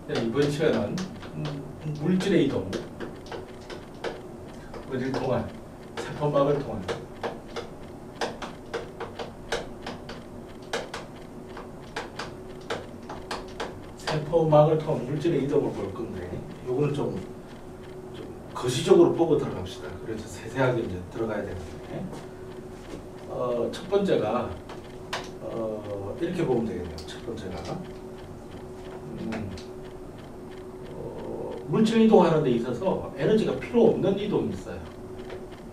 이번 시간은 물질의 이동, 어디를 통한 세포막을 통한 세포막을 통한 물질의 이동을 볼 건데, 요거는 좀 거시적으로 보고 들어갑시다. 그래서 세세하게 이제 들어가야 되는데, 첫 번째가 이렇게 보면 되겠네요. 첫 번째가 물질 이동하는 데 있어서 에너지가 필요 없는 이동이 있어요.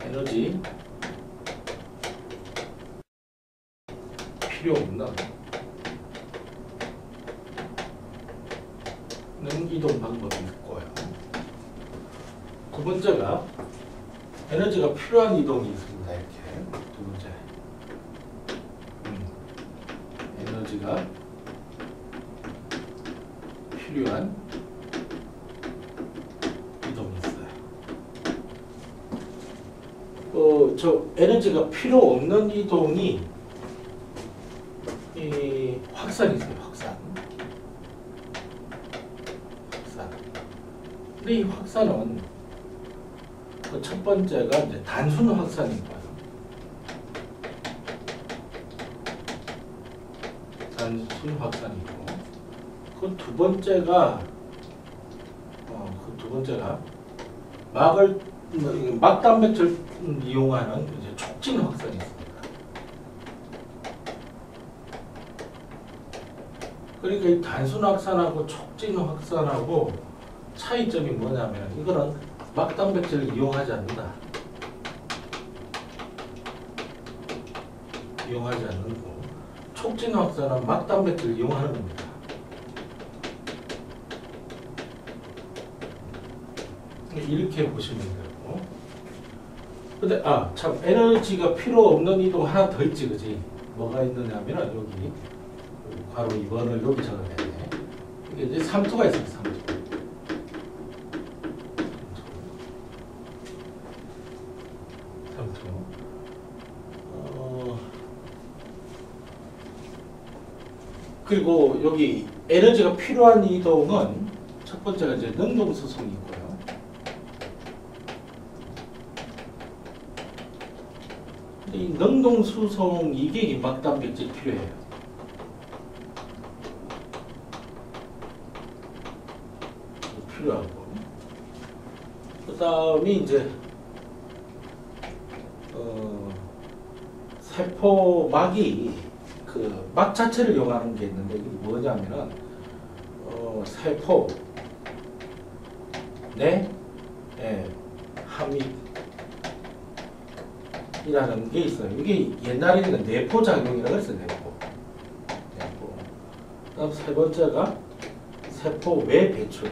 에너지 필요 없는 이동 방법이 있고요. 두 번째가 에너지가 필요한 이동이 있습니다. 이렇게 두 번째 에너지가 필요한 이동이 있어요. 저 에너지가 필요 없는 이동이 이 확산이 있어요. 확산. 근데 이 확산은 그 첫 번째가 이제 단순 확산이고요. 단순 확산이고, 그 두 번째가 막단백질 이용하는 이제 촉진 확산이 있습니다. 그러니까 이 단순 확산하고 촉진 확산하고 차이점이 뭐냐면, 이거는 막단백질을 이용하지 않는다. 이용하지 않고, 촉진 확산은 막단백질을 이용하는 겁니다. 이렇게 보시면 되고. 근데 참 에너지가 필요 없는 이동 하나 더 있지, 그지? 뭐가 있느냐면 여기 괄호 2번을 여기 적어야 돼. 이게 이제 삼투가 있어요. 삼투. 그리고 여기 에너지가 필요한 이동은 첫 번째가 이제 능동수송이 있고요. 이 능동수송 이게 막단백질이 필요해요. 필요하고, 그 다음에 이제 세포막이 그 막 자체를 이용하는 게 있는데, 이게 뭐냐면은 세포 내 함익이라는 게 있어요. 이게 옛날에는 내포작용이라고 했어요. 내포. 그다음 세 번째가 세포 외 배출.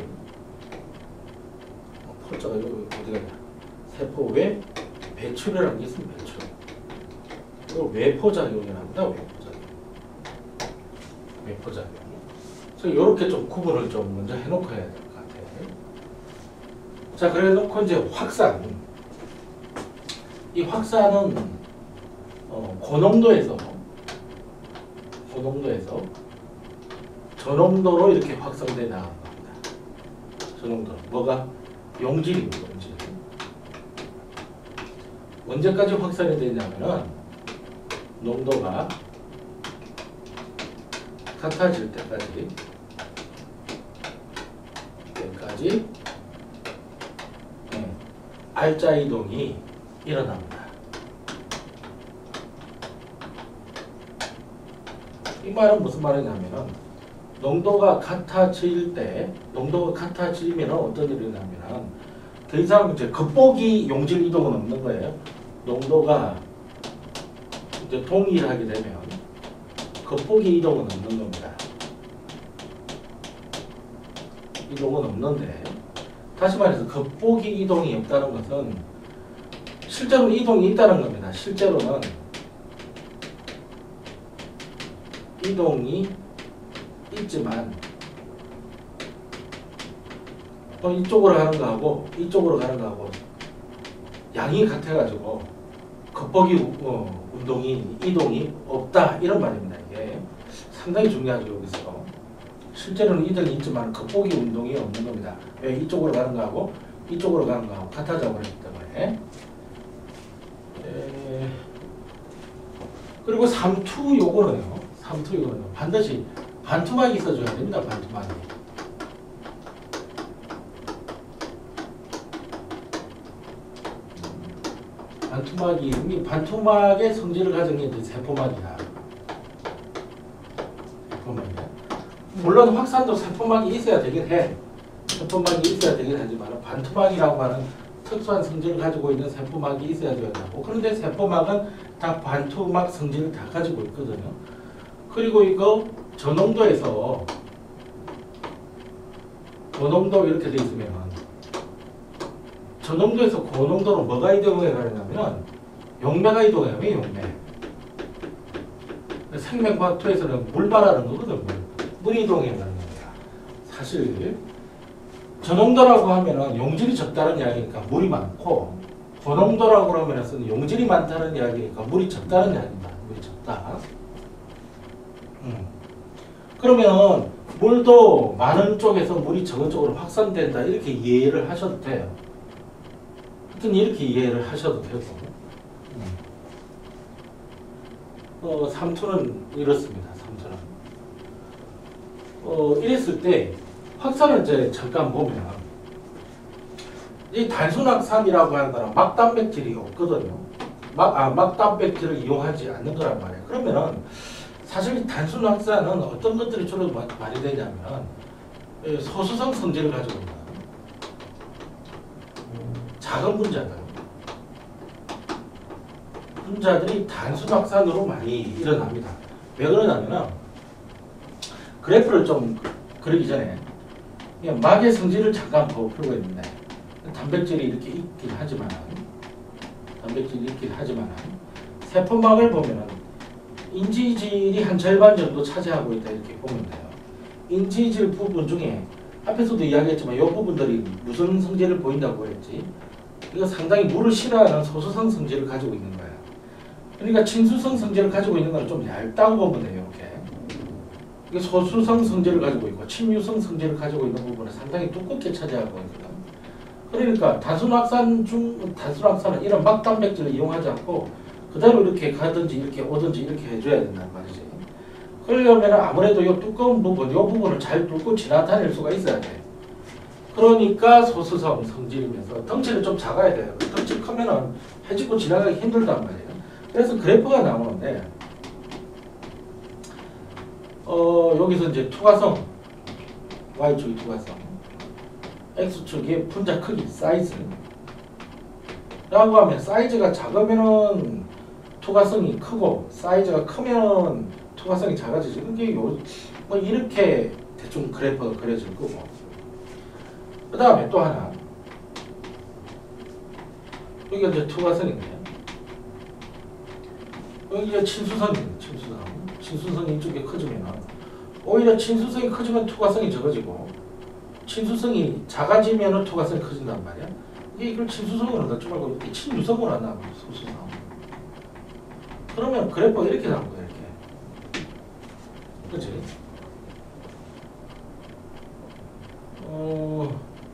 포자가 여기 어디가 있냐? 세포 외 배출이라는 게 있습니다. 배출. 이거 외포작용이랍니다. 외포작용. 그래서 이렇게 좀 구분을 좀 먼저 해놓고 해야 될 것 같아요. 자, 그래 놓고 이제 확산. 이 확산은 고농도에서 저농도로 이렇게 확산돼 나가는 겁니다. 저농도. 뭐가? 용질입니다. 용질. 언제까지 확산이 되냐면은 농도가 같아질 때까지 R자 이동이 일어납니다. 이 말은 무슨 말이냐면은 농도가 같아지면 어떤 일이 일어나면은 더 이상 이제 겉보기 용질 이동은 없는 거예요. 농도가 이제 동일하게 되면 겉보기 이동은 없는 겁니다. 이동은 없는데, 다시 말해서 겉보기 이동이 없다는 것은 실제로 이동이 있다는 겁니다. 실제로는 이동이 있지만 이쪽으로 가는 거하고 이쪽으로 가는 거하고 양이 같아가지고 겉보기 이동이 없다, 이런 말입니다. 이게 상당히 중요하죠. 여기서 실제로는 이등이 있지만 극복이 운동이 없는 겁니다. 왜? 이쪽으로 가는 거하고 이쪽으로 가는 거하고 같아져 버렸기 때문에. 그리고 3투 요거는요. 3투 요거는 반드시 반투막이 있어줘야 됩니다. 반투막이. 반투막의 성질을 가진 게 이제 세포막이다. 세포막이다. 물론 확산도 세포막이 있어야 되긴 해. 세포막이 있어야 되긴 하지만 반투막이라고 하는 특수한 성질을 가지고 있는 세포막이 있어야 된다고. 그런데 세포막은 다 반투막 성질을 다 가지고 있거든요. 그리고 이거 저농도에서 고농도 이렇게 돼 있으면 저농도에서 고농도로 뭐가 이동해 가냐면 용매가 이동해요. 왜 용매? 생명과학토에서는 물 말하는 거거든. 물이 이동해 가는 겁니다. 사실 저농도라고 하면은 용질이 적다는 이야기니까 물이 많고, 고농도라고 하면은 용질이 많다는 이야기니까 물이 적다는 이야기입니다. 물이 적다. 그러면 물도 많은 쪽에서 물이 적은 쪽으로 확산된다, 이렇게 이해를 하셔도 돼요. 하여튼 이렇게 이해를 하셔도 되고. 3투는 이렇습니다. 3투는. 이랬을 때 확산을 이제 잠깐 보면 이 단순 확산이라고 하는 거는 막단백질이 없거든요. 막단백질을 이용하지 않는 거란 말이에요. 그러면은 사실 이 단순 확산은 어떤 것들이 주로 많이 되냐면 소수성 성질을 가지고 있는 작은 분자들이 단순 확산으로 많이 일어납니다. 왜 그러냐면은 그래프를 좀 그리기 전에 그냥 막의 성질을 잠깐 볼 필요가 있는데, 단백질이 이렇게 있긴 하지만 세포막을 보면은 인지질이 한 절반 정도 차지하고 있다, 이렇게 보면 돼요. 인지질 부분 중에 앞에서도 이야기했지만 이 부분들이 무슨 성질을 보인다고 했지? 이거 상당히 물을 싫어하는 소수성 성질을 가지고 있는 거야. 그러니까 친수성 성질을 가지고 있는 건 좀 얇다고 보면 돼요. 이렇게. 이게 소수성 성질을 가지고 있고 친유성 성질을 가지고 있는 부분을 상당히 두껍게 차지하고 있거든. 그러니까 단순 확산은 이런 막단백질을 이용하지 않고 그대로 이렇게 가든지 이렇게 오든지 이렇게 해줘야 된단 말이지. 그러려면 아무래도 이 두꺼운 부분, 이 부분을 잘 뚫고 지나다닐 수가 있어야 돼. 그러니까 소수성 성질이면서 덩치를 좀 작아야 돼요. 덩치 크면은 해집고 지나가기 힘들단 말이에요. 그래서 그래프가 나오는데, 여기서 이제 투과성, Y축이 투과성, X축이 분자 크기, 사이즈 라고 하면 사이즈가 작으면은 투과성이 크고 사이즈가 크면 투과성이 작아지지. 그게 뭐 이렇게 대충 그래프가 그려질 거고. 그 다음에 또 하나, 여기가 이제 투과성인데요. 여기가 친수성입니다. 친수성이 이쪽에 커지면 오히려 친수성이 커지면 투과성이 적어지고, 친수성이 작아지면 투과성이 커진단 말이야. 이걸 친수성으로 넣지 말고 이렇게 친유성으로 한다는 거야. 소수성. 그러면 그래프가 이렇게 나온 거야. 이렇게. 그렇지?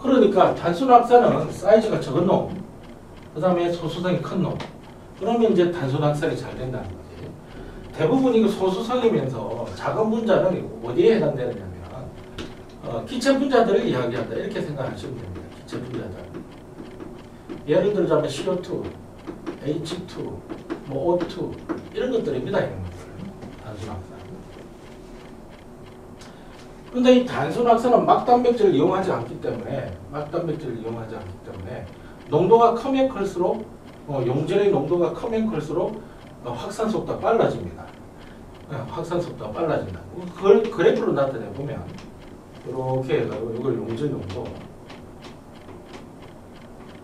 그러니까 단순 확산은 사이즈가 적은 놈, 그 다음에 소수성이 큰 놈. 그러면 이제 단순 확산이 잘 된다는 거지. 대부분 이거 소수성이면서 작은 분자는 어디에 해당되느냐면 기체 분자들을 이야기한다, 이렇게 생각하시면 됩니다. 기체 분자들. 예를 들자면 CO2, H2, 뭐 O2 이런 것들입니다. 이런 것들. 단순 확산. 그런데 이 단순 확산은 막단백질을 이용하지 않기 때문에 농도가 크면 클수록 용질의 농도가 크면 클수록 확산 속도가 빨라집니다. 확산 속도가 빨라진다. 그걸 그래프로 나타내 보면 이렇게 해가지고 이걸 용질 농도,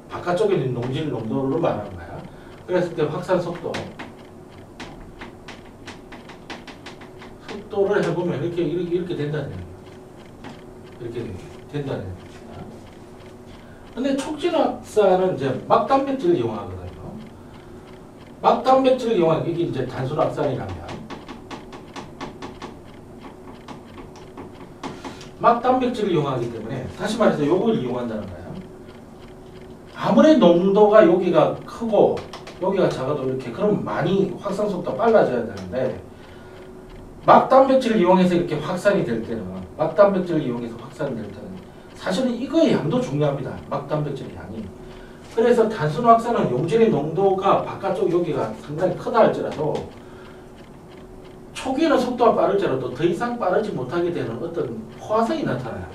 바깥쪽에 있는 용질 농도를 말하는 거야. 그랬을 때 확산 속도를 해보면 이렇게 된다는 얘기야. 이렇게 된다는 얘기야. 근데 촉진 확산은 이제 막단백질을 이용하거든요. 막단백질을 이용하는 이게 이제 단순 확산이라면 막단백질을 이용하기 때문에 다시 말해서 요걸 이용한다는 거예요. 아무리 농도가 여기가 크고 여기가 작아도 이렇게 그럼 많이 확산 속도가 빨라져야 되는데 막단백질을 이용해서 이렇게 확산이 될 때는 막단백질을 이용해서 확산이 될 때는 사실은 이거의 양도 중요합니다. 막단백질의 양이. 그래서 단순 확산은 용질의 농도가 바깥쪽 여기가 상당히 크다 할지라도 초기에는 속도가 빠를지라도 더 이상 빠르지 못하게 되는 어떤 포화성이 나타나요.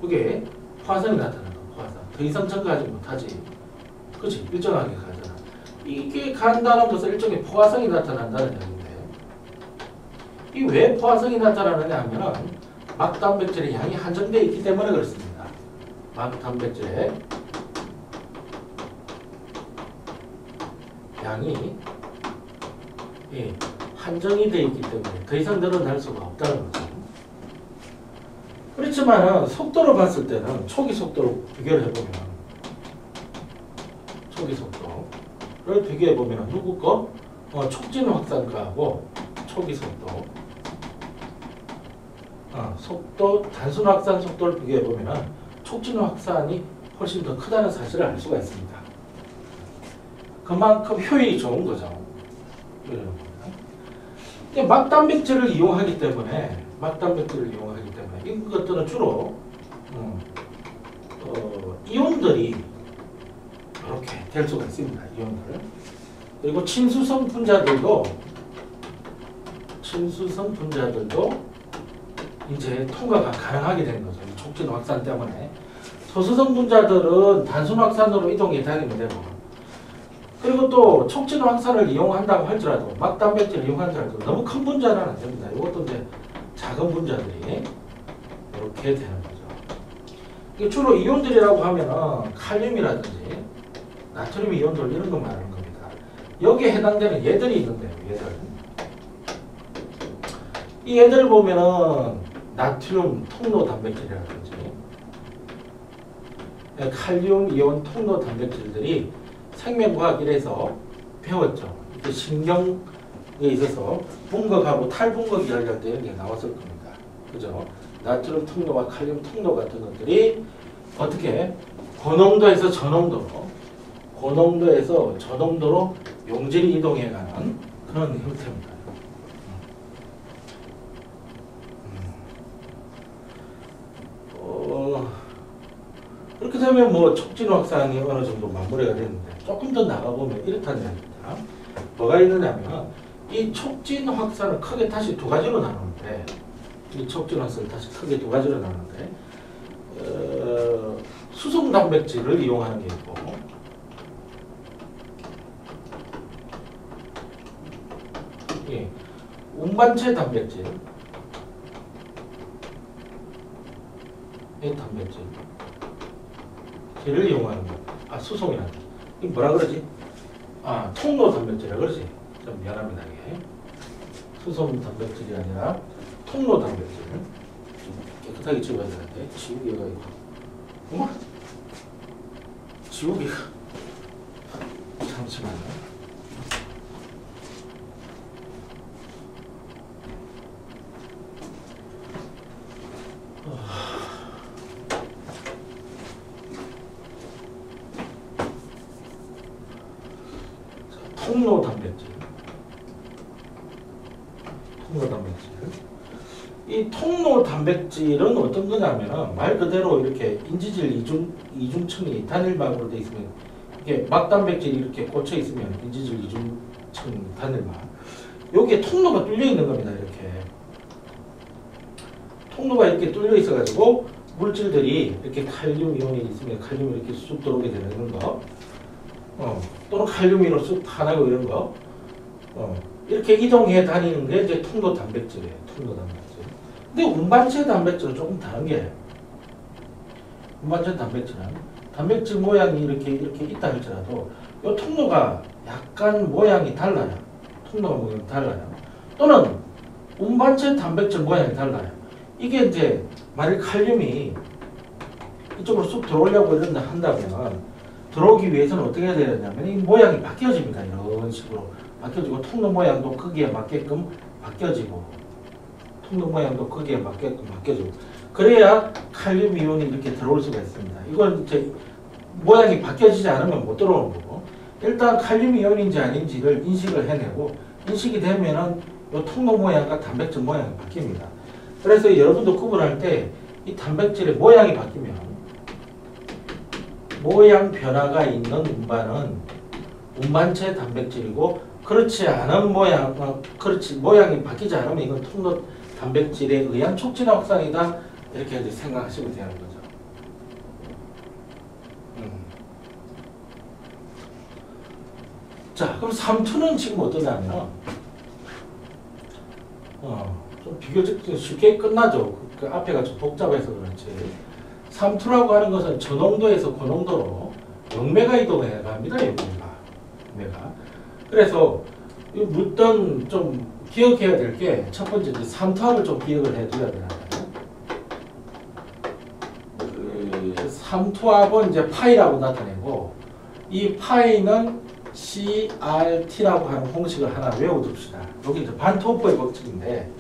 이게 포화성이 나타나는 거, 포화성. 더 이상 증가하지 못하지. 그렇지? 일정하게 가잖아. 이게 간다는 것은 일종의 포화성이 나타난다는 얘기인데 이 왜 포화성이 나타나느냐 하면은 막단백질의 양이 한정되어 있기 때문에 그렇습니다. 막단백질의 양이 한정이 되어 있기 때문에 더 이상 늘어날 수가 없다는 거죠. 그렇지만 속도로 봤을 때는 초기 속도로 비교를 해보면 초기 속도를 비교해보면 누구 거? 촉진 확산가하고 초기 속도 속도 단순 확산 속도를 비교해보면 촉진 확산이 훨씬 더 크다는 사실을 알 수가 있습니다. 그만큼 효율이 좋은 거죠. 막단백질을 이용하기 때문에 이것들은 주로 이온들이 이렇게 될 수가 있습니다. 이온들. 그리고 친수성 분자들도 이제 통과가 가능하게 되는 거죠. 이 촉진 확산 때문에. 소수성 분자들은 단순 확산으로 이동이 되는 되고 그리고 또 촉진 확산을 이용한다고 할지라도 막단백질을 이용한다고 너무 큰 분자는 안 됩니다. 이것도 이제 작은 분자들이 이렇게 되는 거죠. 이게 주로 이온들이라고 하면은 칼륨이라든지 나트륨 이온들 이런 거 말하는 겁니다. 여기에 해당되는 얘들이 있는데요. 이 얘들을 보면은 나트륨 통로 단백질이라든지 칼륨 이온 통로 단백질들이 생명과학에서 배웠죠. 신경에 있어서 분극하고 탈분극이 열릴 때 이런 게 나왔을 겁니다. 그죠? 나트륨 통로와 칼륨 통로 같은 것들이 어떻게 고농도에서 저농도로 용질이 이동해가는 그런 형태입니다. 그렇게 되면 뭐 촉진 확산이 어느 정도 마무리가 됐는데 조금 더 나가보면 이렇다는 얘기입니다. 뭐가 있느냐면 이 촉진 확산을 크게 다시 두 가지로 나누는데 이 촉진 확산을 다시 크게 두 가지로 나누는데 수송 단백질을 이용하는 게 있고 운반체 단백질 이 단백질을 이용하는 거. 수송이란다. 이 뭐라 그러지? 통로 단백질이라 그러지? 좀 미안합니다. 이게. 수송 단백질이 아니라 통로 단백질. 좀 깨끗하게 지워야 되는데 지우개가 있고. 어머? 지우개가. 잠시만요. 통로 단백질. 이 통로 단백질은 어떤 거냐면 말 그대로 이렇게 인지질 이중층이 단일막으로 되어 있으면 이게 막단백질이 이렇게 꽂혀 있으면 인지질 이중층 단일막. 여기에 통로가 뚫려 있는 겁니다. 이렇게 통로가 이렇게 뚫려 있어가지고 물질들이 이렇게 칼륨 이온이 있으면 칼륨이 이렇게 쑥 들어오게 되는 거. 또는 칼륨이로 쑥 타나고 이런 거 이렇게 이동해 다니는 게 이제 통로 단백질이에요. 통로 단백질. 근데 운반체 단백질은 조금 다른 게 운반체 단백질은 단백질 모양이 이렇게 있다 할지라도 이 통로가 약간 모양이 달라요. 통로가 모양이 달라요. 또는 운반체 단백질 모양이 달라요. 이게 이제 만일 칼륨이 이쪽으로 쑥 들어오려고 이런다 한다면 들어오기 위해서는 어떻게 해야 되냐면 이 모양이 바뀌어집니다. 이런 식으로 바뀌어지고 통로 모양도 크기에 맞게끔 바뀌어지고 통로 모양도 크기에 맞게끔 바뀌어지고 그래야 칼륨 이온이 이렇게 들어올 수가 있습니다. 이건 이제 모양이 바뀌어지지 않으면 못 들어오는 거고, 일단 칼륨 이온인지 아닌지를 인식을 해내고, 인식이 되면은 이 통로 모양과 단백질 모양이 바뀝니다. 그래서 여러분도 구분할 때 이 단백질의 모양이 바뀌면 모양 변화가 있는 운반은 운반체 단백질이고, 그렇지 않은 모양이 바뀌지 않으면 이건 통로 단백질에 의한 촉진 확산이다, 이렇게 이제 생각하시면 되는 거죠. 자, 그럼 3투는 지금 어떠냐면 좀 비교적 쉽게 끝나죠. 그 앞에가 좀 복잡해서 그렇지. 3투라고 하는 것은 저농도에서 고농도로 0메가 이동해 갑니다. 0메가. 그래서 묻던 좀 기억해야 될 게 첫 번째 이제 3투압을 좀 기억을 해둬야 되나요? 3투압은 이제 파이라고 나타내고, 이 파이는 CRT라고 하는 공식을 하나 외워둡시다. 여기 이제 반토프의 법칙인데,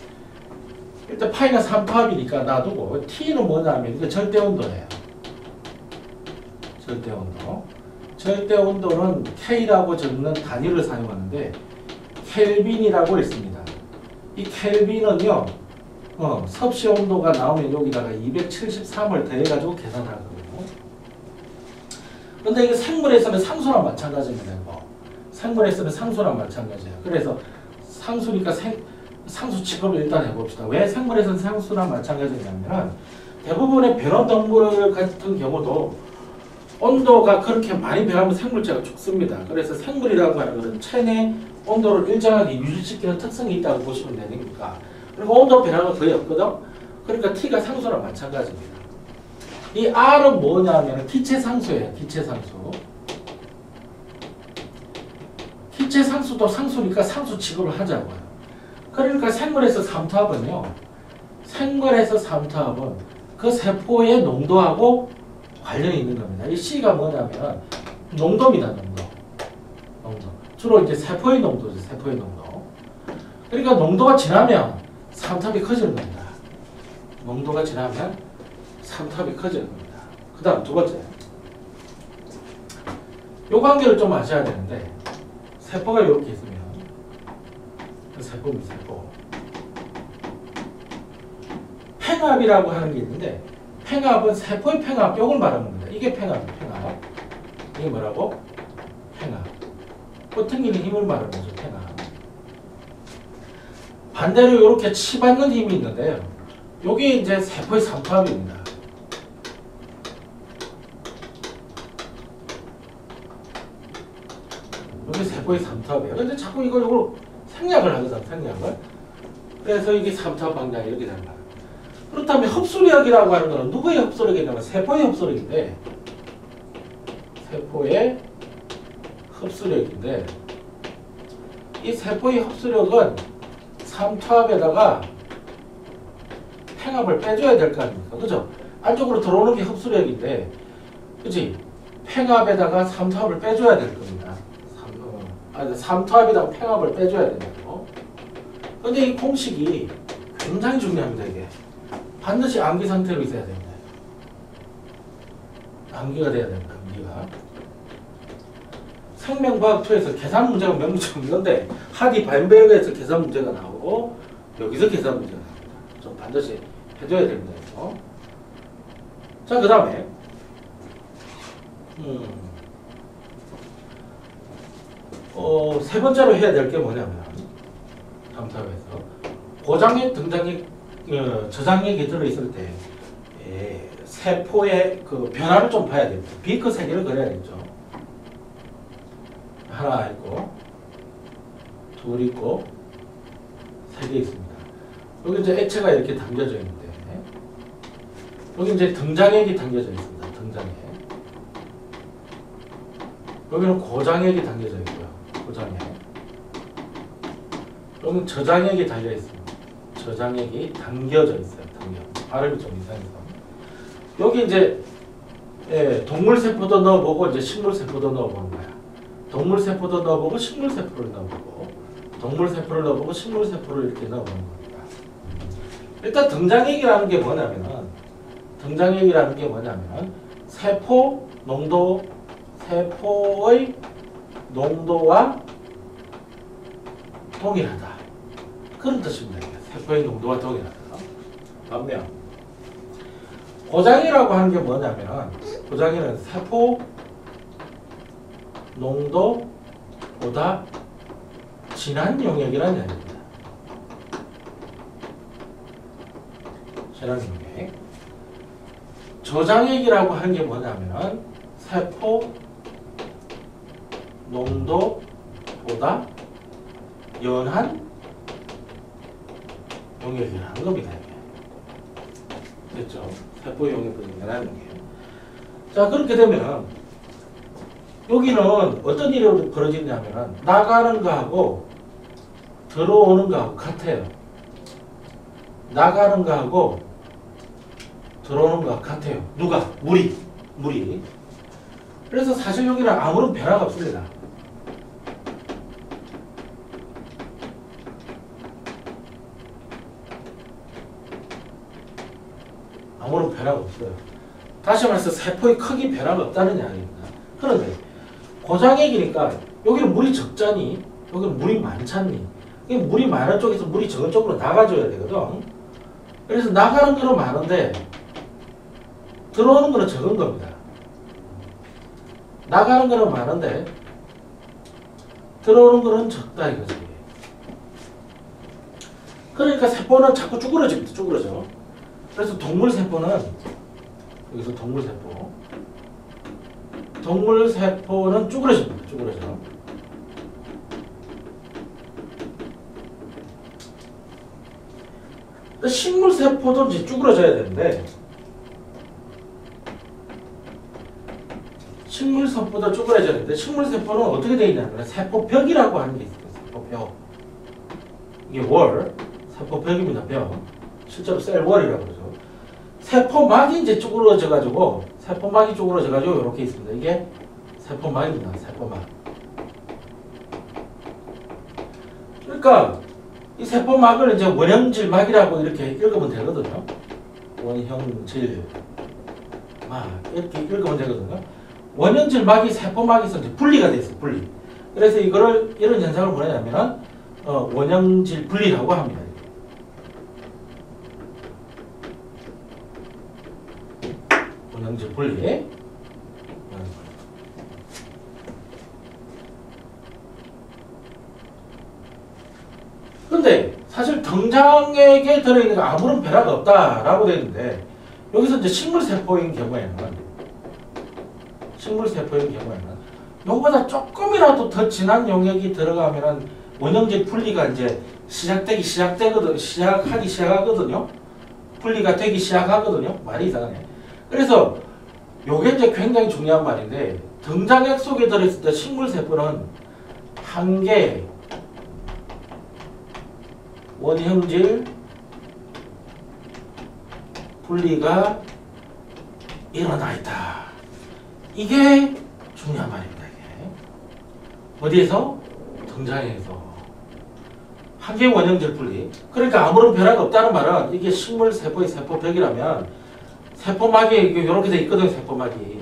일단 파이는 3투압이니까 놔두고, T는 뭐냐면 이게 절대온도예요. 절대온도. 절대온도는 K라고 적는 단위를 사용하는데 켈빈이라고 있습니다. 이 켈빈은요, 섭씨 온도가 나오면 여기다가 273을 더해가지고 계산하거든요. 근데 이게 생물에서는 상수랑 마찬가지입니다. 생물에서는 상수랑 마찬가지예요. 그래서 상수니까 상수 취급을 일단 해봅시다. 왜 생물에서는 상수랑 마찬가지냐면, 대부분의 변온동물 같은 경우도 온도가 그렇게 많이 변하면 생물체가 죽습니다. 그래서 생물이라고 하는 것은 체내 온도를 일정하게 유지시키는 특성이 있다고 보시면 되니까. 그리고 온도 변화가 거의 없거든. 그러니까 T가 상수랑 마찬가지입니다. 이 R은 뭐냐면 기체상수예요. 기체상수. 기체상수도 상수니까 상수 취급을 하자고요. 그러니까 생물에서 3투압은요. 생물에서 3투압은 그 세포의 농도하고 관련이 있는 겁니다. 이 C가 뭐냐면 농도입니다. 농도. 주로 이제 세포의 농도죠. 세포의 농도. 그러니까 농도가 지나면 3투압이 커지는 겁니다. 농도가 지나면 3투압이 커지는 겁니다. 그 다음 두 번째. 요 관계를 좀 아셔야 되는데, 세포가 이렇게 있으면, 세포입니다. 세포. 팽압이라고 하는 게 있는데, 팽압은 세포의 팽압, 요걸 말하는 겁니다. 이게 팽압이에요. 팽압. 이게 뭐라고? 팽압. 뻗팅기는 힘을 말하는 거죠. 팽압. 반대로 이렇게 치받는 힘이 있는데요. 요게 이제 세포의 3투압입니다. 요게 세포의 3투압이에요. 근데 자꾸 이걸 생략을 하거든. 생략을. 그래서 이게 3투압 방향이 이렇게 되는 거예요. 그렇다면 흡수력이라고 하는 것은 누구의 흡수력이냐면 세포의 흡수력인데, 세포의 흡수력인데, 이 세포의 흡수력은 3투압에다가 팽압을 빼줘야 될 거 아닙니까? 그죠? 안쪽으로 들어오는 게 흡수력인데, 그치? 팽압에다가 3투압을 빼줘야 될 겁니다. 3투압에다가 팽압을 빼줘야 된다고. 근데 이 공식이 굉장히 중요합니다. 이게 반드시 암기 상태로 있어야 됩니다. 암기가 돼야 됩니다. 암기가. 생명과학 2에서 계산 문제가 몇 문제 없는데, 하디 바인베르그에서 계산 문제가 나오고, 여기서 계산 문제가 나옵니다. 좀 반드시 해줘야 됩니다. 이거. 자, 그 다음에 세 번째로 해야 될 게 뭐냐면, 감사에서 고장액, 등장액, 저장액이 들어있을 때 세포의 그 변화를 좀 봐야 됩니다. 비커 세 개를 그려야겠죠. 하나 있고, 둘 있고, 세 개 있습니다. 여기 이제 액체가 이렇게 담겨져 있는데, 여기 이제 등장액이 담겨져 있습니다. 등장액. 여기는 고장액이 담겨져 있고요. 고장액. 여기는 저장액이 달려 있습니다. 저장액이 담겨져 있어요. 발음이 좀 이상해서. 여기 이제 동물 세포도 넣어보고 이제 식물 세포도 넣어보는 거야. 동물 세포도 넣어보고 식물 세포를 넣어보고, 동물 세포를 넣어보고 식물 세포를 이렇게 넣어보는 겁니다. 일단 등장액이라는 게 뭐냐면은 등장액이라는 게 뭐냐면 세포의 농도와 동일하다. 그런 뜻입니다. 세포의 농도와 동일하다. 반면 고장이라고 하는 게 뭐냐면 고장에는 세포 농도보다 진한 용액이라는 얘기입니다. 진한 용액. 저장액이라고 하는 게 뭐냐면 세포 농도보다 연한 용액이라는 겁니다. 됐죠? 세포 용액보다 연한 용액. 자, 그렇게 되면 여기는 어떤 일이 벌어지냐면 나가는 거하고 들어오는 거하고 같아요. 나가는 거하고 들어오는 거하고 같아요. 누가? 물이. 그래서 사실 여기는 아무런 변화가 없습니다. 아무런 변화가 없어요. 다시 말해서 세포의 크기 변화가 없다는 이야기입니다. 그런데 고장액이니까 여기는 물이 적잖니? 여기는 물이 많잖니? 물이 많은 쪽에서 물이 적은 쪽으로 나가줘야 되거든. 그래서 나가는 거는 많은데 들어오는 거는 적은 겁니다. 나가는 거는 많은데 들어오는 거는 적다 이거지. 그러니까 세포는 자꾸 쭈그러집니다. 쭈그러져. 그래서 동물세포는 여기서 동물세포는 쭈그러집니다. 쭈그러져. 식물세포도 이제 쭈그러져야 되는데 식물세포도 쭈그러져야 되는데 식물세포는 어떻게 되어 있냐면 세포벽이라고 하는 게 있어요. 세포벽. 이게 세포벽입니다. 벽. 실제로 셀월이라고 그러죠. 세포막이 이제 쭈그러져가지고 세포막이 쭈그러져가지고 이렇게 있습니다. 이게 세포막입니다. 세포막. 그러니까 이 세포막을 이제 원형질막이라고 이렇게 읽으면 되거든요. 원형질막 이렇게 읽으면 되거든요. 원형질막이 세포막에서 이제 분리가 돼 있어요. 분리. 그래서 이런 현상을 뭐냐면은 원형질 분리라고 합니다. 원형질 분리. 근데 사실 등장액에 들어있는 거 아무런 변화가 없다라고 되어 있는데 여기서 이제 식물세포인 경우에는 요거보다 조금이라도 더 진한 용액이 들어가면은 원형질 분리가 이제 시작하기 시작하거든요. 분리가 되기 시작하거든요. 말이 이상하네. 그래서 요게 이제 굉장히 중요한 말인데 등장액 속에 들어있을 때 식물세포는 한 개 원형질 분리가 일어나 있다. 이게 중요한 말입니다. 이게. 어디에서? 등장액에서. 한 개 원형질 분리. 그러니까 아무런 변화가 없다는 말은 이게 식물세포의 세포벽이라면 세포막이 이렇게 돼 있거든요. 세포막이.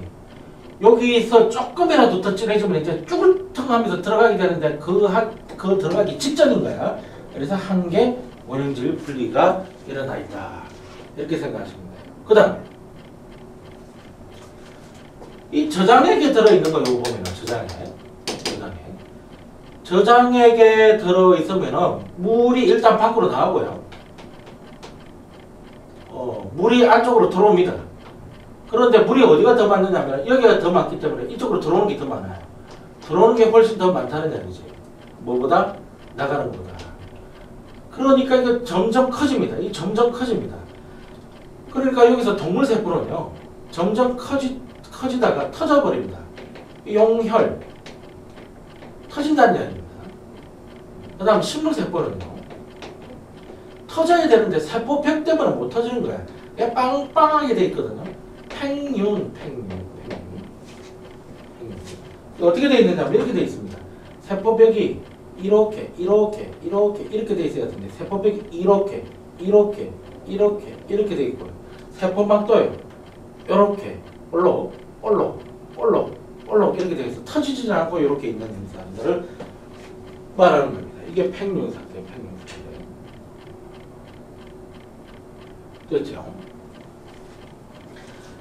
여기서 조금이라도 더 진해지면 이제 쭈글퉁하면서 들어가게 되는데 그 들어가기 직전인 거야. 그래서 한 개 원형질 분리가 일어나 있다. 이렇게 생각하시면 돼요. 그 다음에 이 저장액에 들어있는 거 요거 보면 저장액에 들어있으면 물이 일단 밖으로 나오고요. 물이 안쪽으로 들어옵니다. 그런데 물이 어디가 더 많느냐면 여기가 더 많기 때문에 이쪽으로 들어오는 게 더 많아요. 들어오는 게 훨씬 더 많다는 얘기지. 뭐보다? 나가는 것보다. 그러니까 이거 점점 커집니다. 이 점점 커집니다. 그러니까 여기서 동물세포는요. 점점 커지다가 터져버립니다. 용혈. 터진다는 얘기입니다. 그 다음 식물세포는요. 터져야 되는데 세포벽 때문에 못 터지는 거야. 그냥 빵빵하게 돼 있거든요. 팽윤. 어떻게 돼 있느냐면 이렇게 돼 있습니다. 세포벽이 이렇게 돼 있어야 되는데 세포벽이 이렇게 돼 있고요. 세포막도요. 이렇게 올록 이렇게 되어서 터지지 않고 이렇게 있는 현상들을 말하는 겁니다. 이게 팽윤 상태예요. 팽윤 상태. 됐죠?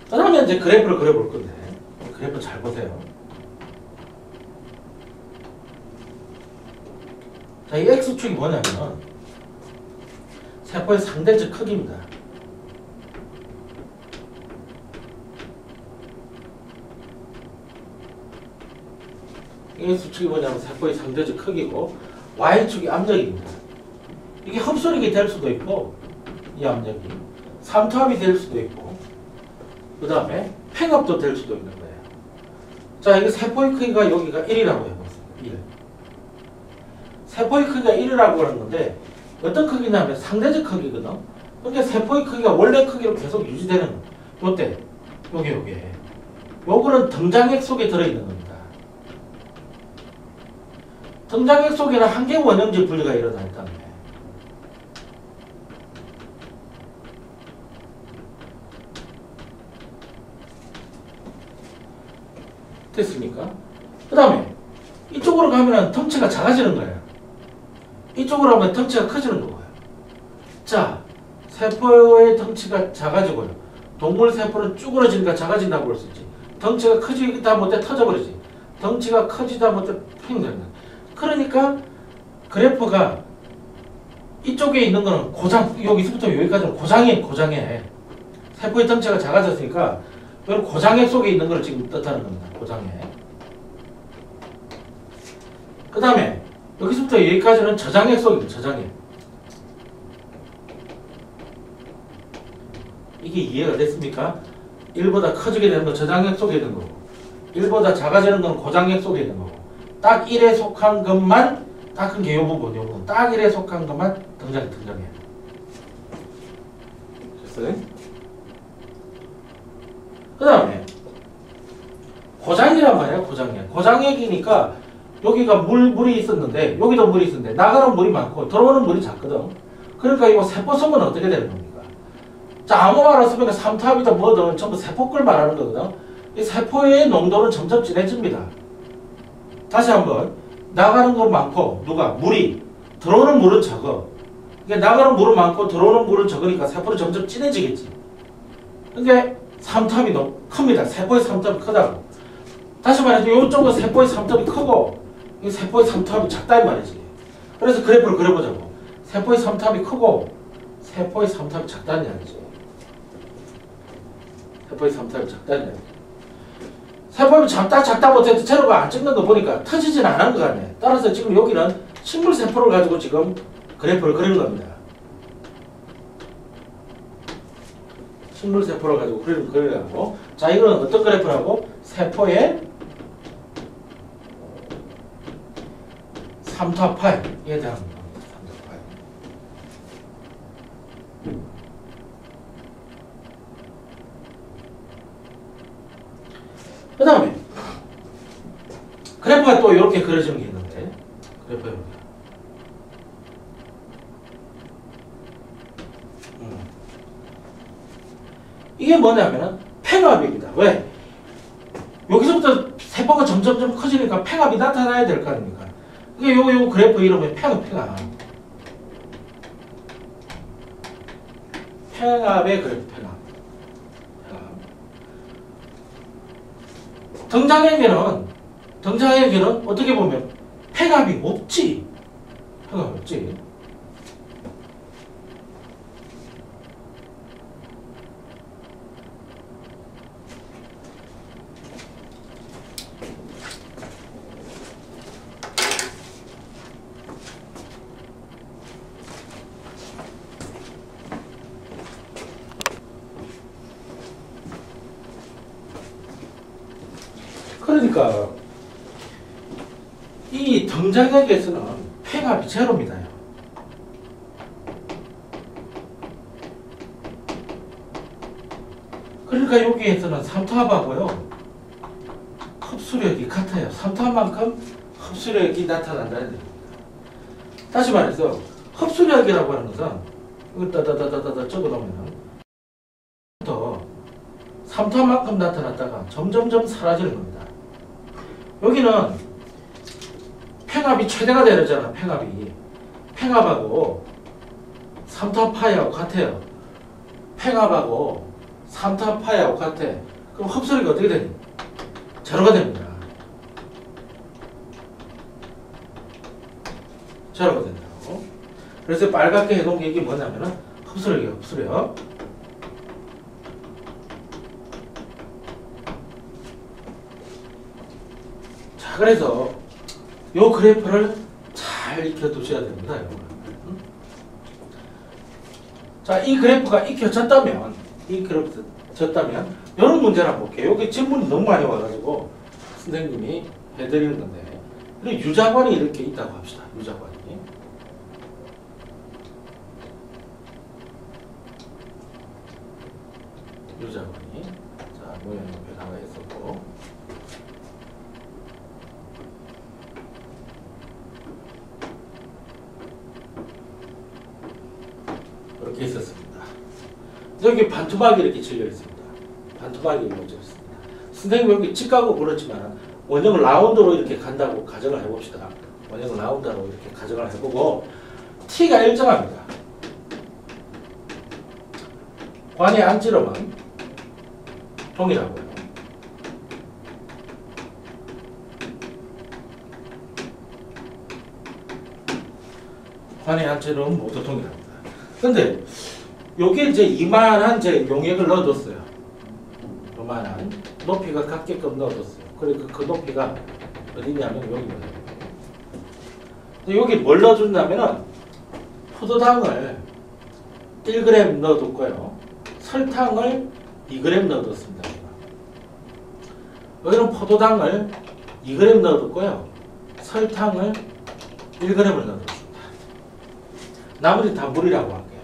그 다음에 이제 그래프를 그려볼 건데, 그래프 잘 보세요. 자, 이 X축이 뭐냐면 세포의 상대적 크기입니다. 이 X축이 뭐냐면 세포의 상대적 크기고 Y축이 압력입니다. 이게 흡수력이 될 수도 있고 이 압력이 삼투압이 될 수도 있고 그 다음에 팽압도 될 수도 있는 거예요. 자, 이게 세포의 크기가 여기가 1이라고 해보세요. 1. 세포의 크기가 1이라고 하는 건데 어떤 크기냐면 상대적 크기거든. 그러니까 세포의 크기가 원래 크기로 계속 유지되는 거예요. 요때 요게 요거는 등장액 속에 들어있는 겁니다. 등장액 속에는 한 개 원형질 분리가 일어나 있다는 거예요. 됐습니까? 그 다음에 이쪽으로 가면 덩치가 작아지는 거예요. 이쪽으로 가면 덩치가 커지는 거고요. 자, 세포의 덩치가 작아지고요. 동물 세포는 쭈그러지니까 작아진다고 볼 수 있지. 덩치가 커지다 못해 터져버리지. 덩치가 커지다 못해 팽되는 거예요. 그러니까 그래프가 이쪽에 있는 거는 고장, 여기서부터 여기까지는 고장에 세포의 덩치가 작아졌으니까 이건 고장액 속에 있는 걸 지금 뜻하는 겁니다. 고장액. 그 다음에 여기서부터 여기까지는 저장액 속입니다. 저장액. 이게 이해가 됐습니까? 1보다 커지게 되는 건 저장액 속에 있는 거고 1보다 작아지는 건 고장액 속에 있는 거고 딱 1에 속한 것만 딱 큰 게 요 부분 딱 1에 속한 것만 등장해. 됐어요? 그 다음에 고장이란 말이야. 고장액이니까 여기가 물이 있었는데 여기도 물이 있었는데 나가는 물이 많고 들어오는 물이 작거든. 그러니까 이거 세포성은 어떻게 되는 겁니까? 자, 아무 말 없으면 삼투압이든 뭐든 전부 세포걸 말하는 거거든. 이 세포의 농도는 점점 진해집니다. 다시 한번 나가는 건 많고 물이 들어오는 물은 적어. 그러니까 나가는 물은 많고 들어오는 물은 적으니까 세포는 점점 진해지겠지. 그러니까 삼투압이 너무 큽니다. 세포의 삼투압이 크다고. 다시 말해서 이쪽은 세포의 삼투압이 크고 이 세포의 삼투압이 작다 이 말이지. 그래서 그래프를 그려보자고. 세포의 삼투압이 크고 세포의 삼투압이 작다는 이야기지. 세포의 삼투압이 작다는 이야기지. 세포가 작다 못해도 제로가 안 찍는 거 보니까 터지진 않은 것 같네. 따라서 지금 여기는 식물 세포를 가지고 지금 그래프를 그리는 겁니다. 식물 세포를 가지고 그리려고. 자, 이거는 어떤 그래프라고? 세포의 삼투압 파이에 대한 겁니다. 삼투압 파이. 그 다음에 그래프가 또 이렇게 그려지는 게 있는데 그래프가 이렇게. 이게 뭐냐면은 팽압입니다. 왜? 여기서부터 세포가 점점 커지니까 팽압이 나타나야 될 거 아닙니까? 이게 요 그래프 이름이 팽압. 팽압의 그래프, 팽압. 등장액에는 어떻게 보면 팽압이 없지. 그러니까 이 등장액에서는 팽압이 제로입니다. 그러니까 여기에서는 삼투압하고요 흡수력이 같아요. 삼투압만큼 흡수력이 나타난다는 얘기입니다. 다시 말해서 흡수력이라고 하는 것은 이거 따다다다다 적어놓으면 삼투압만큼 나타났다가 점점점 사라지는 겁니다. 여기는 팽합이 최대가 되잖아. 팽합하고 삼투압 파이하고 같아요. 팽합하고 삼투압 파이하고 같아. 그럼 흡수력이 어떻게 되니? 제로가 됩니다. 제로가 된다고. 그래서 빨갛게 해놓은 게 이게 뭐냐면은 흡수력이에요. 흡수력. 자, 그래서 요 그래프를 잘 익혀두셔야 됩니다. 자, 이 그래프가 익혀졌다면, 이런 문제를 한번 볼게요. 여기 질문이 너무 많이 와가지고 선생님이 해드리는 건데, 그리고 유자관이 이렇게 있다고 합시다. 유자관이. 자, 모양이 옆에 나와 있었고, 이렇게 있었습니다. 여기 반투막이 이렇게 질려 있습니다. 반투막이 이렇게 질려 있습니다. 선생님 여기 직각으로 그렇지만 원형을 라운드로 이렇게 간다고 가정을 해봅시다. 원형을 라운드로 이렇게 가정을 해보고 t가 일정합니다. 관의 안지름은 동일하고요. 관의 안지름은 모두 동일합니다. 근데 요게 이제 이만한 이제 용액을 넣어뒀어요. 요만한 높이가 같게끔 넣어뒀어요. 그리고 그 높이가 어디냐면 여기입니다. 여기 뭘 넣어준다면은 포도당을 1g 넣어뒀고요. 설탕을 2g 넣어뒀습니다. 여기는 포도당을 2g 넣어뒀고요. 설탕을 1g을 넣어뒀습니다. 나머지 다 물이라고 할게요.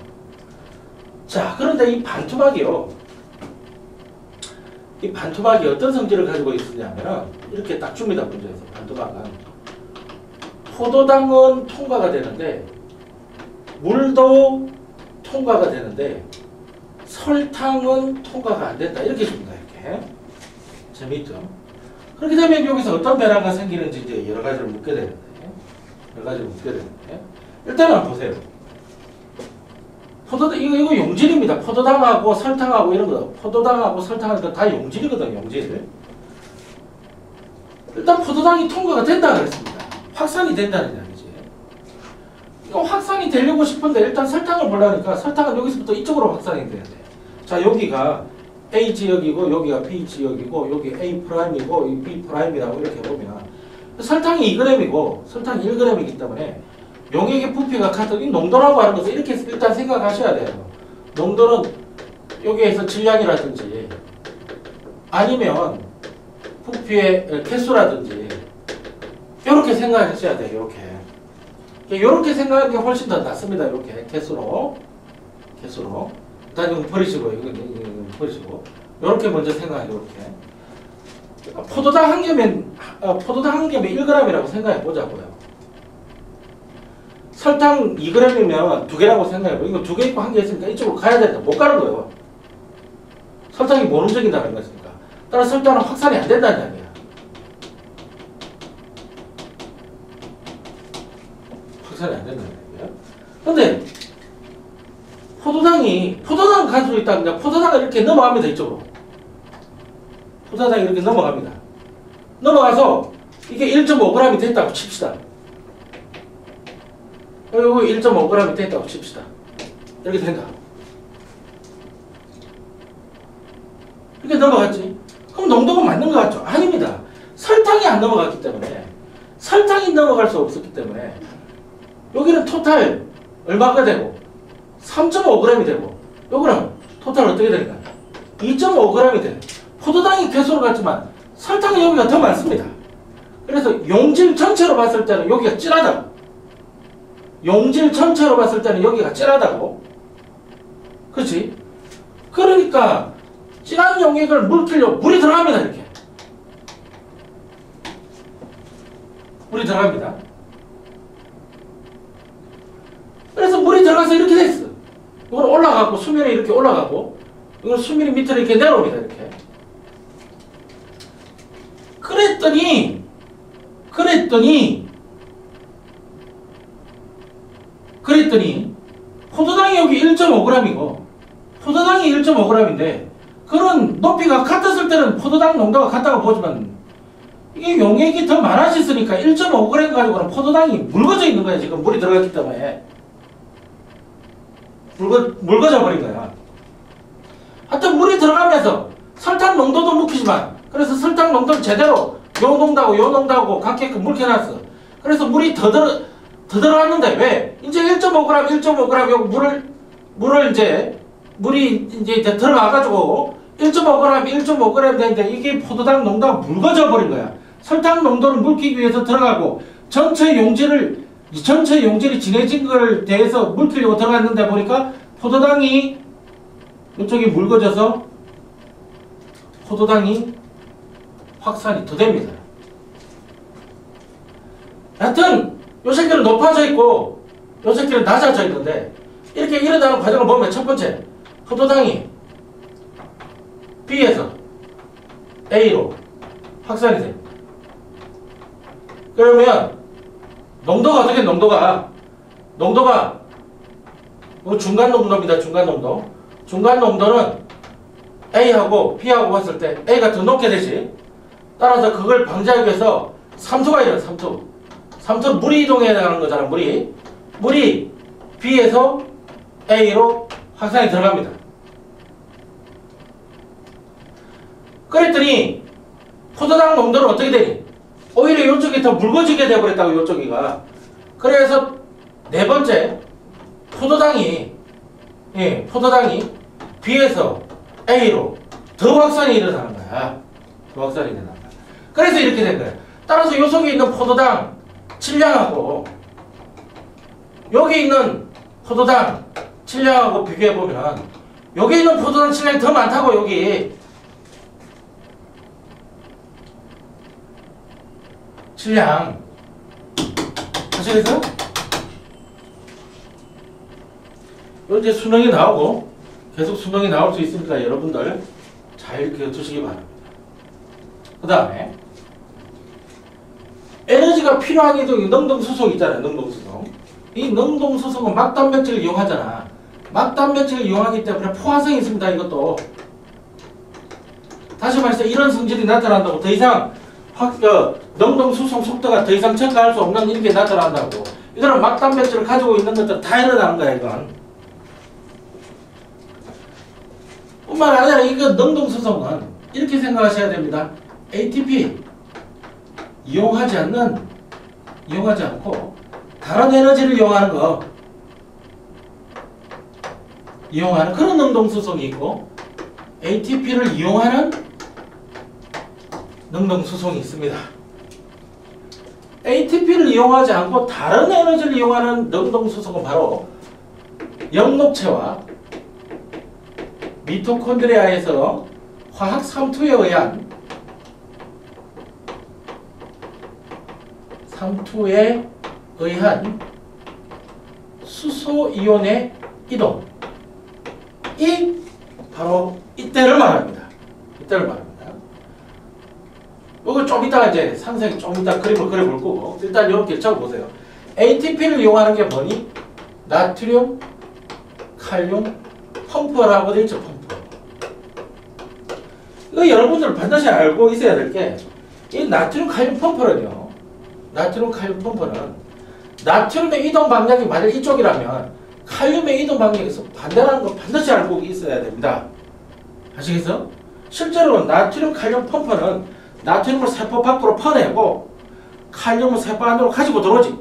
자, 그런데 이 반투막이요. 이 반투막이 어떤 성질을 가지고 있느냐면 이렇게 딱 줍니다. 문제에서 반투막은 포도당은 통과가 되는데 물도 통과가 되는데 설탕은 통과가 안 된다. 이렇게 줍니다. 이렇게. 재미있죠? 그렇게 되면 여기서 어떤 변화가 생기는지 이제 여러 가지를 묻게 되는데 일단은 보세요. 이거 용질입니다. 포도당하고 설탕하고 이런 거, 포도당하고 설탕하고 다 용질이거든요. 용질. 일단 포도당이 통과가 된다 그랬습니다. 확산이 된다는 이야기지. 이거 확산이 되려고 싶은데 일단 설탕을 보려니까 설탕은 여기서부터 이쪽으로 확산이 돼야 돼. 자, 여기가 A 지역이고 여기가 B 지역이고 여기 A 프라임이고 이 B 프라임이라고 이렇게 보면 설탕이 2g이고 설탕이 1g이기 때문에 용액의 부피가 같은 이 농도라고 하는 것을 이렇게 일단 생각하셔야 돼요. 농도는 여기에서 질량이라든지 아니면 부피의 개수라든지 이렇게 생각하셔야 돼요. 이렇게 생각하는 게 훨씬 더 낫습니다. 이렇게 개수로 일단 이거 버리시고 이건 버리시고 이렇게 먼저 생각해요. 이렇게 포도당 한 개면 1g이라고 생각해 보자고요. 설탕 2g이면 2개라고 생각해요. 이거 2개 있고 1개 있으니까 이쪽으로 가야 된다. 못 가는 거예요. 설탕이 못 움직인다는 것이니까. 따라서 설탕은 확산이 안 된다는 이야기야. 확산이 안 된다는 이야기야. 근데 포도당은 갈 수 있다. 그냥 포도당을 이렇게 넘어갑니다. 이쪽으로. 포도당이 이렇게 넘어갑니다. 넘어가서 이게 1.5g이 됐다고 칩시다. 여기 1.5g이 됐다고 칩시다. 이렇게 된다. 이렇게 넘어갔지? 그럼 농도가 맞는 것 같죠? 아닙니다. 설탕이 안 넘어갔기 때문에, 설탕이 넘어갈 수 없었기 때문에 여기는 토탈 얼마가 되고 3.5g이 되고 여기는 토탈 어떻게 되는가? 2.5g이 돼. 포도당이 개수로 같지만 설탕이 여기가 더 많습니다. 그래서 용질 전체로 봤을 때는 여기가 진하다. 용질 전체로 봤을 때는 여기가 진하다고. 그렇지? 그러니까 진한 용액을 물키려고 물이 들어갑니다. 이렇게. 물이 들어갑니다. 그래서 물이 들어가서 이렇게 됐어. 이건 올라가고 수면에 이렇게 올라가고 이건 수면이 밑으로 이렇게 내려옵니다. 이렇게. 그랬더니 포도당이 여기 1.5g이고 포도당이 1.5g인데 그런 높이가 같았을 때는 포도당 농도가 같다고 보지만 이게 용액이 더 많아졌으니까 1.5g 가지고는 포도당이 묽어져 있는 거야. 지금 물이 들어갔기 때문에 묽어져 버린 거야. 하여튼 물이 들어가면서 설탕 농도도 묵히지만 그래서 설탕 농도를 제대로 요 농도하고 요 농도하고 각각 묵혀놨어. 그래서 물이 더 들어갔는데 왜? 이제 1.5g 요 물이 이제 들어가가지고 1.5g 되는데 이게 포도당 농도가 묽어져 버린 거야. 설탕 농도를 묽히기 위해서 들어가고 전체 용질이 진해진 걸 대해서 묽히려고 들어갔는데 보니까 포도당이 이쪽이 묽어져서 포도당이 확산이 더 됩니다. 하여튼 요 새끼는 높아져 있고 요 새끼는 낮아져 있는데 이렇게 일어나는 과정을 보면 첫 번째 포도당이 B에서 A로 확산이 됩니다. 그러면 농도가 어떻게 농도가 중간 농도입니다. 중간 농도는 A하고 B하고 봤을 때 A가 더 높게 되지. 따라서 그걸 방지하기 위해서 삼투가 일어나. 삼투는 물이 이동해야 되는 거잖아. 물이 B에서 A로 확산이 들어갑니다. 그랬더니 포도당 농도는 어떻게 되니? 오히려 이쪽이 더 묽어지게 되어버렸다고. 이쪽이가. 그래서 네 번째 포도당이 B에서 A로 더 확산이 일어나는 거야. 그래서 이렇게 된 거야. 따라서 요 속에 있는 포도당 질량하고 여기 있는 포도당 질량하고 비교해보면 여기 있는 포도당 질량이 더 많다고. 여기 질량 아시겠어요? 이제 수능이 나오고 계속 수능이 나올 수 있으니까 여러분들 잘 이렇게 두시기 바랍니다. 그 다음에 에너지가 필요한 이동이 능동수송 있잖아요. 능동수송. 이 능동수송은 막단백질을 이용하잖아. 막단백질을 이용하기 때문에 포화성이 있습니다. 이것도 다시 말해서 이런 성질이 나타난다고. 더 이상 능동수송 속도가 더 이상 첨가할 수 없는 이런 게 나타난다고. 이거는 막단백질을 가지고 있는 것들 다 일어나는 거야. 이건 뿐만 아니라 이거 능동수송은 이렇게 생각하셔야 됩니다. ATP 이용하지 않고 다른 에너지를 이용하는 그런 능동수송이 있고 ATP를 이용하는 능동수송이 있습니다. ATP를 이용하지 않고 다른 에너지를 이용하는 능동수송은 바로 영록체와 미토콘드리아에서 화학 삼투에 의한 수소이온의 이동, 바로 이때를 말합니다. 이걸 좀 이따가 이제 상세히 좀 이따 그림을 그려볼 거고, 일단 이렇게 적어보세요. ATP를 이용하는 게 뭐니? 나트륨, 칼륨, 펌프라고 되어 있죠. 펌프. 이거 여러분들 반드시 알고 있어야 될 게, 이 나트륨, 칼륨 펌프는요. 나트륨, 칼륨 펌프는 나트륨의 이동 방향이 만약 이쪽이라면 칼륨의 이동 방향에서 반대라는 거 반드시 알고 있어야 됩니다. 아시겠어요? 실제로 나트륨, 칼륨 펌프는 나트륨을 세포 밖으로 퍼내고 칼륨을 세포 안으로 가지고 들어오지.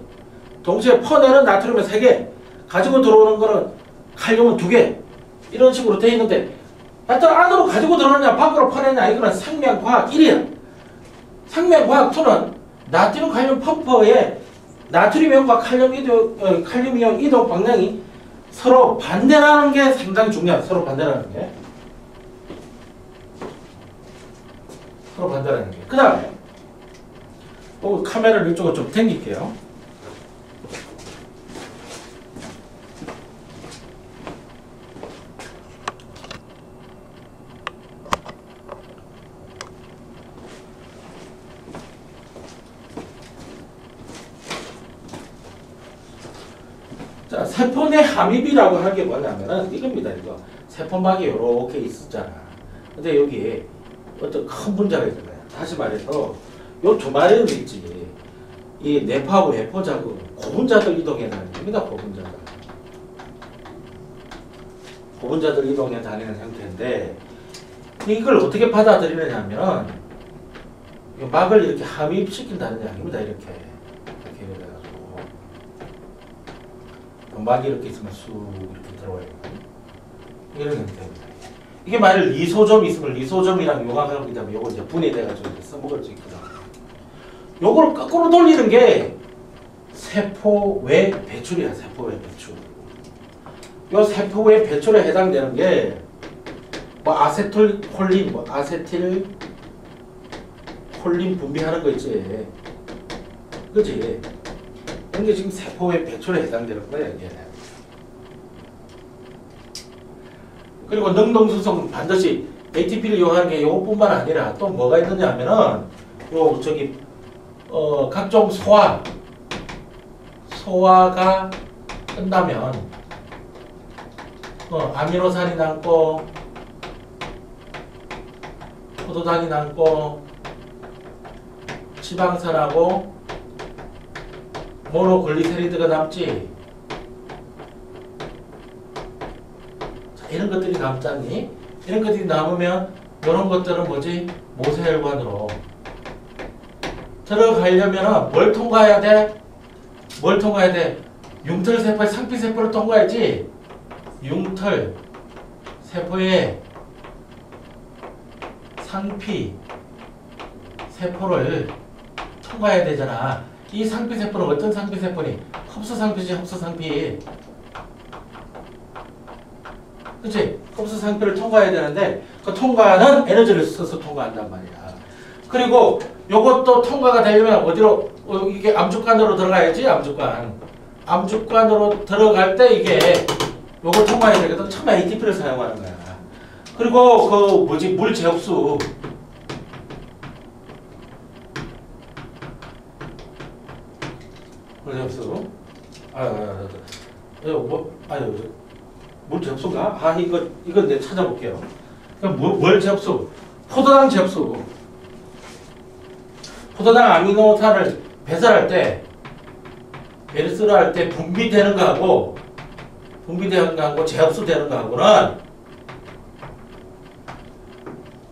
동시에 퍼내는 나트륨은 3개, 가지고 들어오는 거는 칼륨은 2개. 이런 식으로 되어 있는데, 하여튼 안으로 가지고 들어오느냐 밖으로 퍼내냐, 이거는 생명과학 1이야. 생명과학 2는 나트륨, 칼륨 펌프의 나트륨이온과 칼륨이온 이동 방향이 서로 반대라는 게 상당히 중요하다. 서로 반대라는 게. 그 다음에 카메라를 이쪽으로 좀 당길게요. 자, 세포 내 함입이라고 하는 게 뭐냐면은 이겁니다. 이거 세포막이 이렇게 있었잖아. 근데 여기 어떤 큰 분자가 있잖아요. 다시 말해서 요 두 마리는 있지. 이 뇌파하고 외포자고 고분자들 이동해 다닙니다. 고분자들 이동해 다니는 형태인데 이걸 어떻게 받아들이느냐면 막을 이렇게 함입시킨다는 이야기입니다. 이렇게 해가지고 막이 이렇게 있으면 쑥 이렇게 들어와요. 이런 형태입니다. 이게 만약 리소점이 있으면 리소점이랑 용광하기 때문에 요거 이제 분해돼가지고 써먹을 수 있거든. 요거를 거꾸로 돌리는 게 세포외 배출이야. 세포외 배출. 요 세포외 배출에 해당되는 게 뭐 아세틸콜린, 아세틸콜린 분비하는 거 있지. 그치? 이런 게 지금 세포외 배출에 해당되는 거야, 이게. 그리고 능동수성은 반드시 ATP를 이용하는 게 이것뿐만 아니라 또 뭐가 있느냐 하면은 요 저기 각종 소화가 끝나면 아미노산이 남고 포도당이 남고 지방산하고 모노글리세리드가 남지. 자, 이런 것들이 남잖니? 이런 것들이 남으면 이런 것들은 뭐지? 모세혈관으로 들어가려면 뭘 통과해야 돼? 뭘 통과해야 돼? 융털세포의 상피세포를 통과해야지. 융털 세포의 상피 세포를 통과해야 되잖아. 이 상피세포는 어떤 상피세포니? 흡수상피지, 흡수상피. 그치? 흡수상피를 통과해야 되는데 그 통과는 에너지를 써서 통과한단 말이야. 그리고 요것도 통과가 되려면 어디로? 이게 암주관으로 들어가야지. 암주관으로 들어갈 때 이게 요걸 통과해야 되거든. 처음에 ATP를 사용하는 거야. 그리고 그 뭐지? 물 제흡수. 물 제흡수. 물 제흡수인가? 이건 내가 찾아볼게요. 뭘 제흡수? 포도당 제흡수. 포도당 아미노산을 배설할 때, 배설할 때 분비되는 거하고 제흡수되는 거하고는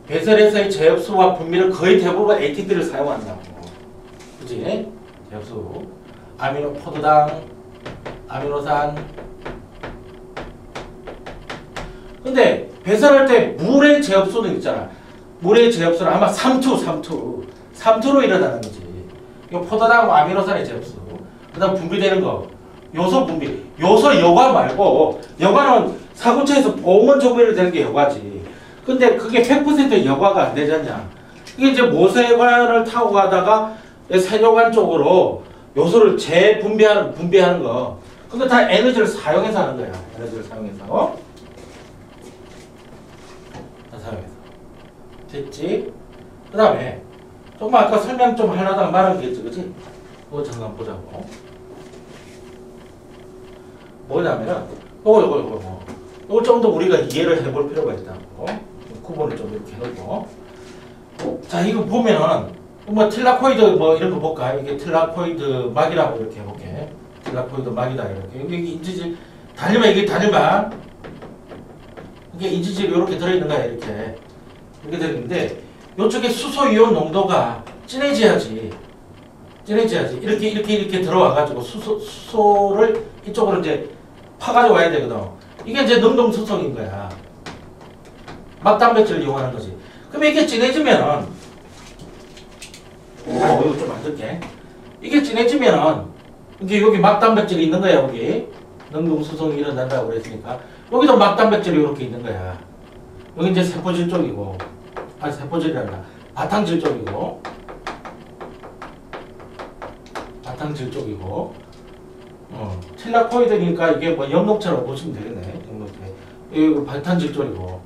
배설에서의 제흡수와 분비를 거의 대부분 ATP를 사용한다고. 그치? 제흡수. 포도당, 아미노산. 근데 배설할 때 물의 제흡수는 있잖아. 물의 제흡수는 아마 3투로 일어나는 거지. 이거 포도당, 아미노산의 제흡수. 그 다음 분비되는 거. 요소 분비. 여과 말고, 여과는 사구체에서 보면 조배를 되는 게 여과지. 근데 그게 100% 여과가 안 되잖냐. 이게 이제 모세혈관을 타고 가다가 세뇨관 쪽으로 요소를 분비하는 거. 근데 다 에너지를 사용해서 하는 거야. 에너지를 사용해서. 다 사용해서. 됐지? 그 다음에, 조금 아까 설명 좀 하려다가 말한 게 있지, 그치? 그거 잠깐 보자고. 뭐냐면은, 요거 좀 더 우리가 이해를 해볼 필요가 있다고. 구분을 좀 이렇게 해놓고. 자, 이거 보면은, 틸라코이드 이런 거 볼까? 이게 틸라코이드 막이라고 이렇게 해볼게. 틸라코이드 막이다, 이렇게. 여기 인지질, 이게 단일막. 이게 인지질이 이렇게 들어있는 거야, 이렇게. 이렇게 들어있는데, 요쪽에 수소이온 농도가 진해져야지. 이렇게 들어와가지고 수소를 이쪽으로 이제 파가지고 와야 되거든. 이게 이제 능동수성인 거야. 막단백질을 이용하는 거지. 그럼 이게 진해지면은, 이거 좀 만들게. 이게 진해지면은, 이게 여기 막단백질이 있는 거야, 여기. 능동수성이 일어난다고 그랬으니까. 여기도 막단백질이 이렇게 있는 거야. 여기 이제 세포질 쪽이고, 세포질이 아니라 바탕질 쪽이고, 틸라코이드니까 이게 염록체라고 보시면 되겠네. 염록체. 이거 바탕질 쪽이고.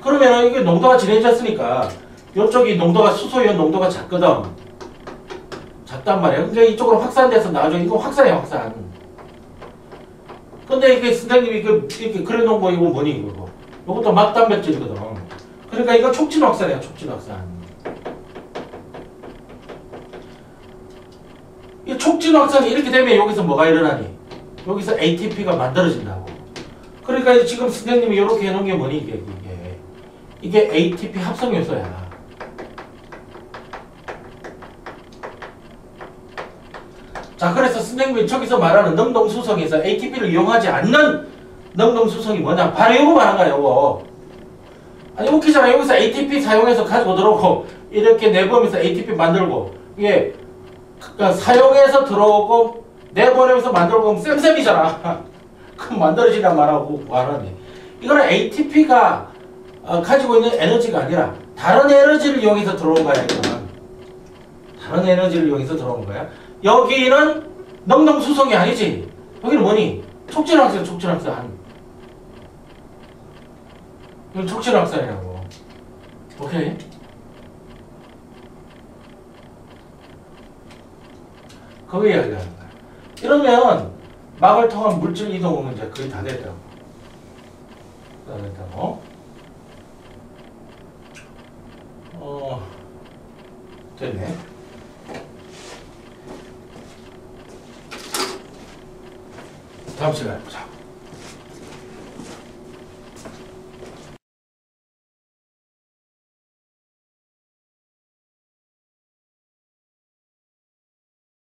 그러면 이게 농도가 진해졌으니까 이쪽이 수소이온 농도가 작거든. 작단 말이야. 그러니까 이쪽으로 확산돼서 나중에 이거 확산. 그 근데 이게 선생님이 이렇게 그려놓은 거 이거 뭐니 이거? 이것도 막단백질이거든. 그러니까 이거 촉진 확산이야, 촉진 확산. 이 촉진 확산이 이렇게 되면 여기서 뭐가 일어나니? 여기서 ATP가 만들어진다고. 그러니까 지금 선생님이 이렇게 해놓은 게 뭐니 이게 ATP 합성 요소야. 자, 그래서 선생님이 저기서 말하는 능동수성에서 ATP를 이용하지 않는 능동수성이 뭐냐? 바로 이거 말한 거야, 이거. 아니, 웃기잖아. 여기서 ATP 사용해서 가지고 들어오고, 이렇게 내보면서 ATP 만들고, 이게, 사용해서 들어오고, 내보내면서 만들고, 그럼 쌤쌤이잖아. 그럼 만들어지란 말하고, 뭐하라니. 이거는 ATP가 가지고 있는 에너지가 아니라, 다른 에너지를 이용해서 들어온 거야, 이거는. 다른 에너지를 이용해서 들어온 거야. 여기는 능동수성이 아니지. 여기는 뭐니? 촉진확산, 촉진확산. 이건 촉진확산이라고. 오케이? 그거 이야기하는 거야. 이러면 막을 통한 물질 이동은 이제 거의 다 됐다고. 다 됐다고. 됐네. 다음 시간에 보자.